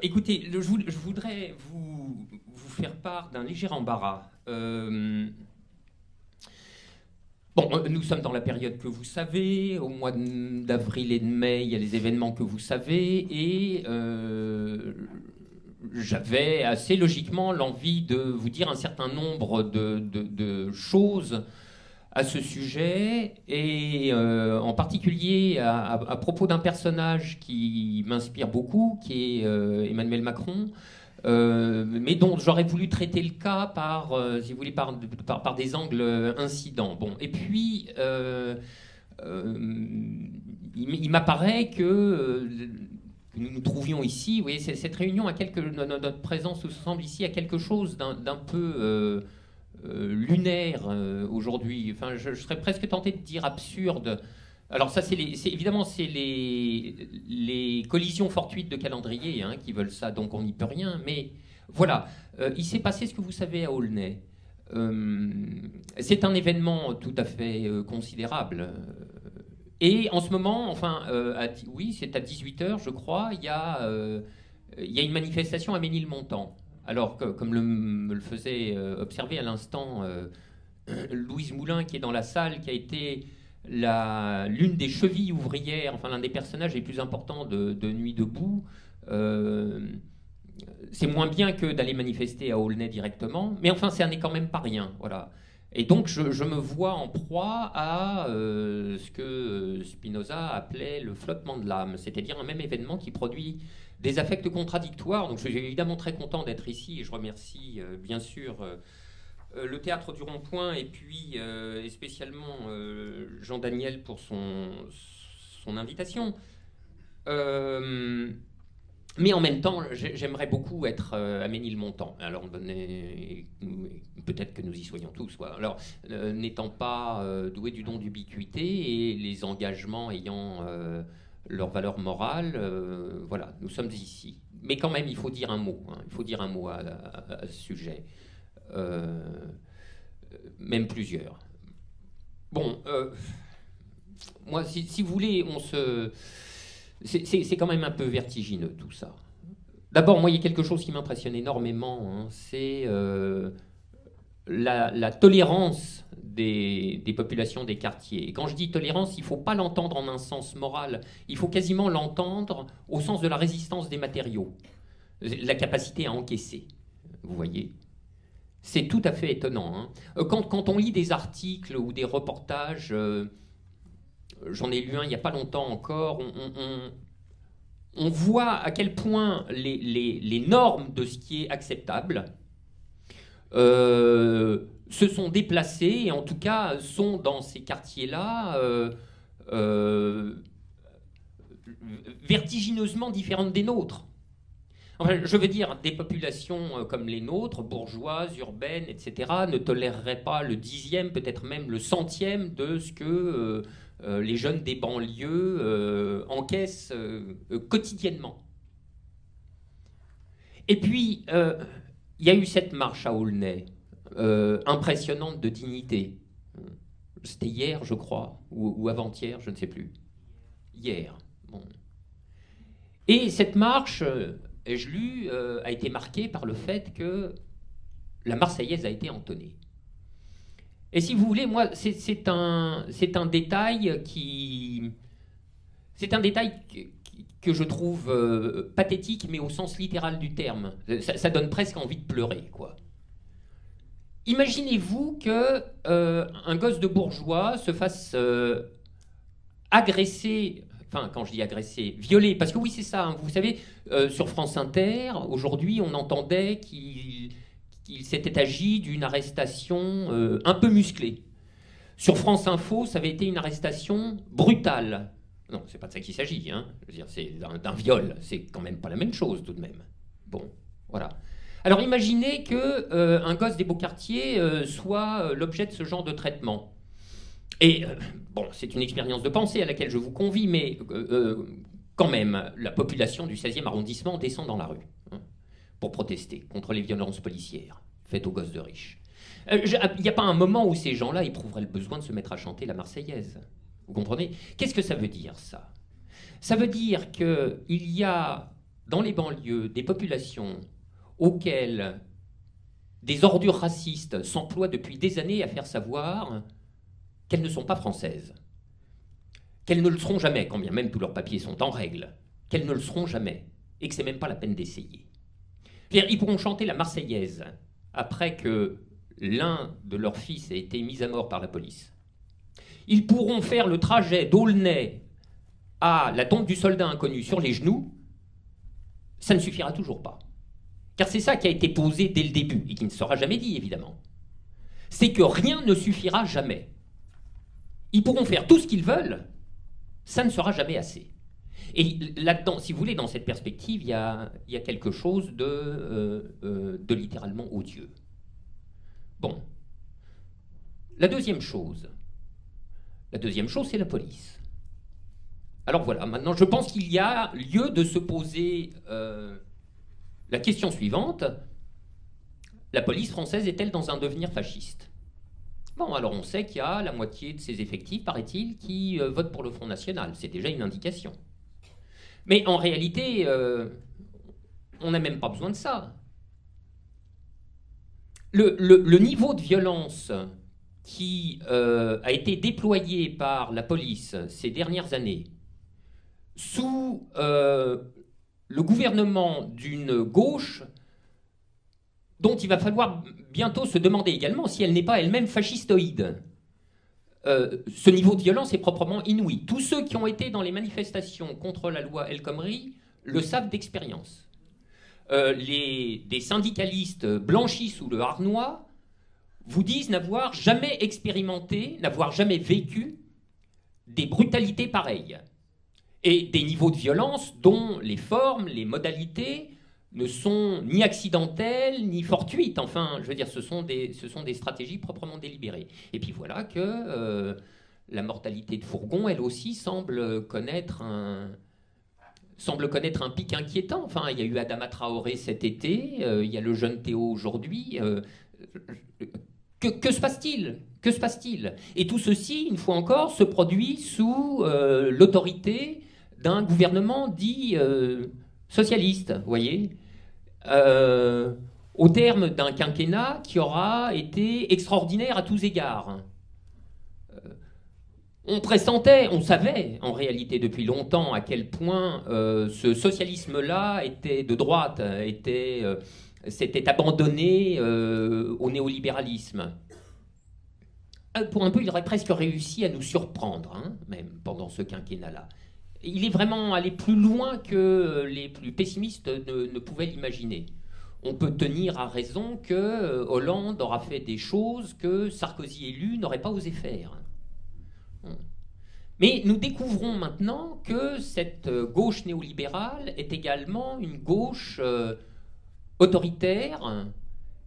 Écoutez, je voudrais vous faire part d'un léger embarras. Nous sommes dans la période que vous savez. Au mois d'avril et de mai, il y a les événements que vous savez. Et j'avais assez logiquement l'envie de vous dire un certain nombre de choses à ce sujet, et en particulier à propos d'un personnage qui m'inspire beaucoup, qui est Emmanuel Macron, mais dont j'aurais voulu traiter le cas par, si vous voulez, par des angles incidents. Bon, et puis, il m'apparaît que nous nous trouvions ici, vous voyez, cette réunion, notre présence nous semble ici à quelque chose d'un peu lunaire aujourd'hui. Enfin, je serais presque tenté de dire absurde. Alors ça, évidemment, c'est les collisions fortuites de calendrier qui veulent ça, donc on n'y peut rien. Mais voilà, il s'est passé ce que vous savez à Aulnay. C'est un événement tout à fait considérable. Et en ce moment, enfin, oui, c'est à 18 h, je crois, il y a une manifestation à Ménilmontant. Alors, comme me le faisait observer à l'instant Louise Moulin, qui est dans la salle, qui a été l'une des chevilles ouvrières, enfin l'un des personnages les plus importants de Nuit debout, c'est moins bien que d'aller manifester à Aulnay directement, mais enfin, ça n'est quand même pas rien. Voilà. Et donc, je me vois en proie à ce que Spinoza appelait le flottement de l'âme, c'est-à-dire un même événement qui produit des affects contradictoires. Donc, je suis évidemment très content d'être ici, et je remercie bien sûr le Théâtre du Rond-Point, et puis et spécialement Jean Daniel pour son invitation. Mais en même temps, j'aimerais beaucoup être à Ménilmontant. Alors, peut-être que nous y soyons tous. Quoi. Alors, n'étant pas doué du don d'ubiquité et les engagements ayant leur valeur morale, voilà, nous sommes ici. Mais quand même, il faut dire un mot. Il faut dire un mot à ce sujet. Même plusieurs. Bon, moi, si vous voulez, c'est quand même un peu vertigineux tout ça. D'abord, moi, il y a quelque chose qui m'impressionne énormément, c'est la tolérance des populations des quartiers. Et quand je dis tolérance, il ne faut pas l'entendre en un sens moral, il faut quasiment l'entendre au sens de la résistance des matériaux, la capacité à encaisser, vous voyez. C'est tout à fait étonnant. Quand on lit des articles ou des reportages, j'en ai lu un il n'y a pas longtemps encore, on voit à quel point les normes de ce qui est acceptable se sont déplacées, et en tout cas sont dans ces quartiers-là vertigineusement différentes des nôtres. Enfin, je veux dire, des populations comme les nôtres, bourgeoises, urbaines, etc., ne toléreraient pas le 10e, peut-être même le 100e de ce que les jeunes des banlieues encaissent quotidiennement. Et puis, il y a eu cette marche à Aulnay, impressionnante de dignité. C'était hier, je crois, ou avant-hier, je ne sais plus. Hier. Bon. Et cette marche, ai-je lu, a été marquée par le fait que la Marseillaise a été entonnée. Et si vous voulez, moi, c'est un détail que je trouve pathétique, mais au sens littéral du terme. Ça donne presque envie de pleurer, quoi. Imaginez-vous que un gosse de bourgeois se fasse agresser, enfin, quand je dis agresser, violer, parce que oui, c'est ça, vous savez, sur France Inter, aujourd'hui, on entendait qu'il s'était agi d'une arrestation un peu musclée. Sur France Info, ça avait été une arrestation brutale. Non, c'est pas de ça qu'il s'agit, Je veux dire, c'est d'un viol, c'est quand même pas la même chose, tout de même. Bon, voilà. Alors imaginez qu'un gosse des beaux quartiers soit l'objet de ce genre de traitement. Et bon, c'est une expérience de pensée à laquelle je vous convie, mais quand même, la population du 16e arrondissement descend dans la rue pour protester contre les violences policières faites aux gosses de riches. Il n'y a pas un moment où ces gens-là éprouveraient le besoin de se mettre à chanter la Marseillaise. Vous comprenez? Qu'est-ce que ça veut dire, ça? Ça veut dire qu'il y a dans les banlieues des populations auxquelles des ordures racistes s'emploient depuis des années à faire savoir qu'elles ne sont pas françaises, qu'elles ne le seront jamais, quand bien même tous leurs papiers sont en règle, qu'elles ne le seront jamais, et que c'est même pas la peine d'essayer. Ils pourront chanter la Marseillaise après que l'un de leurs fils ait été mis à mort par la police. Ils pourront faire le trajet d'Aulnay à la tombe du soldat inconnu sur les genoux, ça ne suffira toujours pas. Car c'est ça qui a été posé dès le début, et qui ne sera jamais dit, évidemment. C'est que rien ne suffira jamais. Ils pourront faire tout ce qu'ils veulent, ça ne sera jamais assez. Et là-dedans, si vous voulez, dans cette perspective, il y a quelque chose de littéralement odieux. Bon. La deuxième chose, c'est la police. Alors voilà, maintenant je pense qu'il y a lieu de se poser la question suivante. La police française est-elle dans un devenir fasciste? Bon, alors on sait qu'il y a la moitié de ses effectifs, paraît-il, qui votent pour le Front National. C'est déjà une indication. Mais en réalité, on n'a même pas besoin de ça. Le niveau de violence qui a été déployé par la police ces dernières années sous le gouvernement d'une gauche dont il va falloir bientôt se demander également si elle n'est pas elle-même fascistoïde. Ce niveau de violence est proprement inouï. Tous ceux qui ont été dans les manifestations contre la loi El Khomri le savent d'expérience. Des syndicalistes blanchis sous le harnois vous disent n'avoir jamais expérimenté, n'avoir jamais vécu des brutalités pareilles. Et des niveaux de violence dont les formes, les modalités ne sont ni accidentelles, ni fortuites. Enfin, je veux dire, ce sont des stratégies proprement délibérées. Et puis voilà que la mortalité de fourgon, elle aussi, semble connaître un pic inquiétant. Enfin, il y a eu Adama Traoré cet été, il y a le jeune Théo aujourd'hui. Que se passe-t-il? Que se passe-t-il? Et tout ceci, une fois encore, se produit sous l'autorité d'un gouvernement dit socialiste, vous voyez, au terme d'un quinquennat qui aura été extraordinaire à tous égards. On pressentait, on savait en réalité depuis longtemps à quel point ce socialisme-là était de droite, s'était abandonné au néolibéralisme. Pour un peu, il aurait presque réussi à nous surprendre, hein, même pendant ce quinquennat-là. Il est vraiment allé plus loin que les plus pessimistes ne pouvaient l'imaginer. On peut tenir à raison que Hollande aura fait des choses que Sarkozy élu n'aurait pas osé faire. Mais nous découvrons maintenant que cette gauche néolibérale est également une gauche autoritaire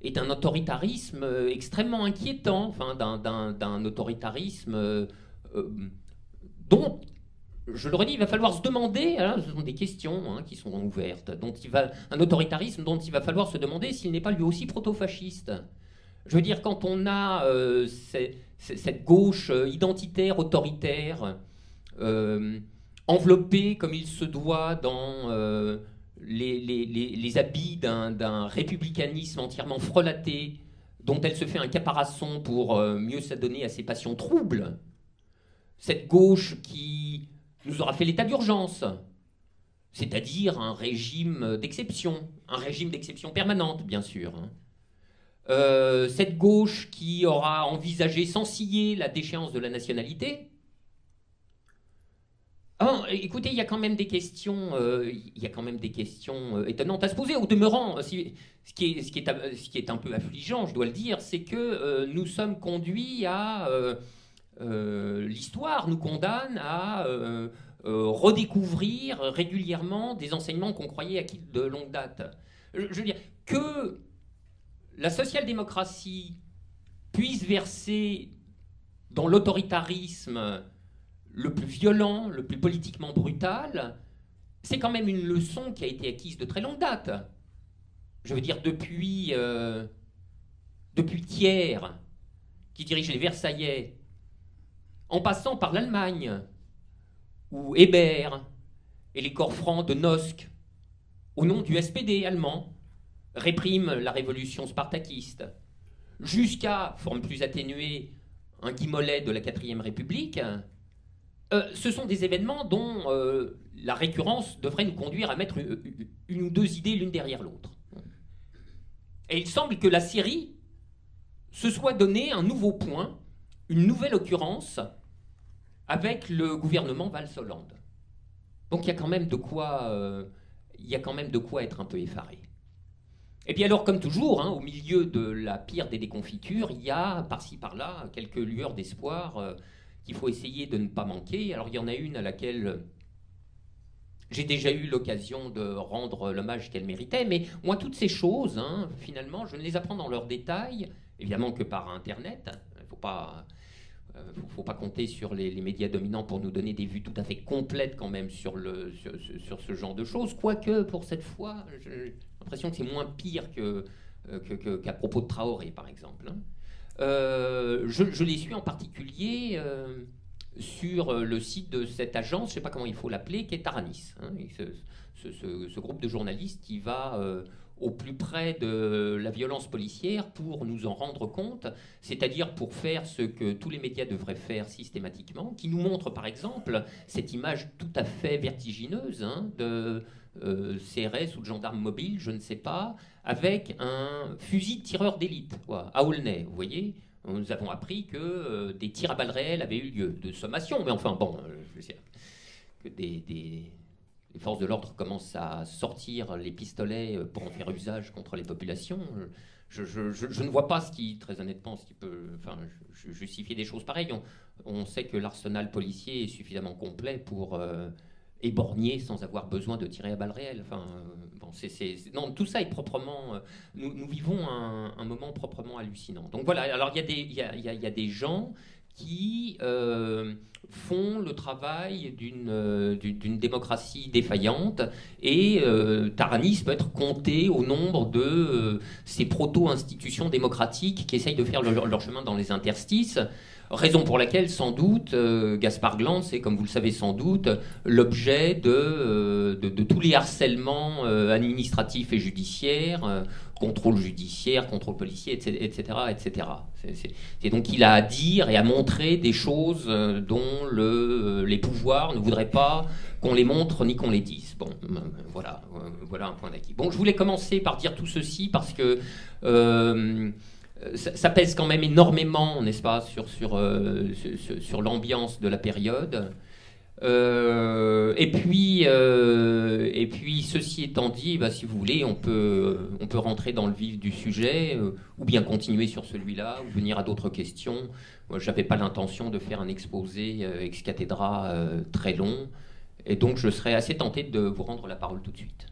et d'un autoritarisme extrêmement inquiétant, enfin d'un autoritarisme dont, je le redis, il va falloir se demander, hein, ce sont des questions qui sont ouvertes, un autoritarisme dont il va falloir se demander s'il n'est pas lui aussi proto-fasciste. Je veux dire, quand on a cette gauche identitaire, autoritaire, enveloppée comme il se doit dans les habits d'un républicanisme entièrement frelaté, dont elle se fait un caparaçon pour mieux s'adonner à ses passions troubles, cette gauche qui nous aura fait l'état d'urgence, c'est-à-dire un régime d'exception permanente, bien sûr. Cette gauche qui aura envisagé sans ciller la déchéance de la nationalité. Écoutez, il y a quand même des questions, étonnantes à se poser. Au demeurant, ce qui est un peu affligeant, je dois le dire, c'est que nous sommes conduits à... l'histoire nous condamne à redécouvrir régulièrement des enseignements qu'on croyait acquis de longue date. Je veux dire, que la social-démocratie puisse verser dans l'autoritarisme le plus violent, le plus politiquement brutal, c'est quand même une leçon qui a été acquise de très longue date. Je veux dire, depuis Thiers, qui dirige les Versaillais, en passant par l'Allemagne, où Hébert et les corps francs de Nosk au nom du SPD allemand, réprime la révolution spartakiste, jusqu'à, forme plus atténuée, un Guy Mollet de la 4ème République, ce sont des événements dont la récurrence devrait nous conduire à mettre une ou deux idées l'une derrière l'autre. Et il semble que la Syrie se soit donné un nouveau point, une nouvelle occurrence, avec le gouvernement Valls-Hollande. Donc il y a quand même de quoi être un peu effaré. Et puis alors, comme toujours, hein, au milieu de la pire des déconfitures, il y a par-ci par-là quelques lueurs d'espoir qu'il faut essayer de ne pas manquer. Alors il y en a une à laquelle j'ai déjà eu l'occasion de rendre l'hommage qu'elle méritait, mais moi toutes ces choses, hein, finalement, je ne les apprends dans leurs détails, évidemment que par Internet. Il ne faut pas compter sur les médias dominants pour nous donner des vues tout à fait complètes quand même sur ce genre de choses, quoique pour cette fois, j'ai l'impression que c'est moins pire qu'à propos de Traoré, par exemple. Je les suis en particulier sur le site de cette agence, je ne sais pas comment il faut l'appeler, qui est Taranis. Hein, ce groupe de journalistes qui va au plus près de la violence policière pour nous en rendre compte, c'est-à-dire pour faire ce que tous les médias devraient faire systématiquement, qui nous montre par exemple cette image tout à fait vertigineuse, hein, de CRS ou de gendarmes mobiles, je ne sais pas, avec un fusil de tireur d'élite, à Aulnay, vous voyez. Nous avons appris que des tirs à balles réelles avaient eu lieu, de sommation, mais enfin bon, je veux dire, que les forces de l'ordre commencent à sortir les pistolets pour en faire usage contre les populations. Je ne vois pas ce qui, très honnêtement, ce qui peut justifier des choses pareilles. On sait que l'arsenal policier est suffisamment complet pour éborgner sans avoir besoin de tirer à balles réelles. Non, tout ça est proprement... nous vivons un moment proprement hallucinant. Donc voilà, alors il y a des gens qui font le travail d'une démocratie défaillante, et Taranis peut être compté au nombre de ces proto-institutions démocratiques qui essayent de faire leur chemin dans les interstices. Raison pour laquelle, sans doute, Gaspard Glantz est, comme vous le savez sans doute, l'objet de tous les harcèlements administratifs et judiciaires, contrôle judiciaire, contrôle policier, etc. etc. C'est donc qu'il a à dire et à montrer des choses dont les pouvoirs ne voudraient pas qu'on les montre ni qu'on les dise. Bon, voilà un point d'acquis. Bon, je voulais commencer par dire tout ceci parce que... ça pèse quand même énormément, n'est-ce pas, sur l'ambiance de la période. Et puis, ceci étant dit, si vous voulez, on peut rentrer dans le vif du sujet, ou bien continuer sur celui-là, ou venir à d'autres questions. Moi, je n'avais pas l'intention de faire un exposé ex cathedra très long, et donc je serais assez tenté de vous rendre la parole tout de suite.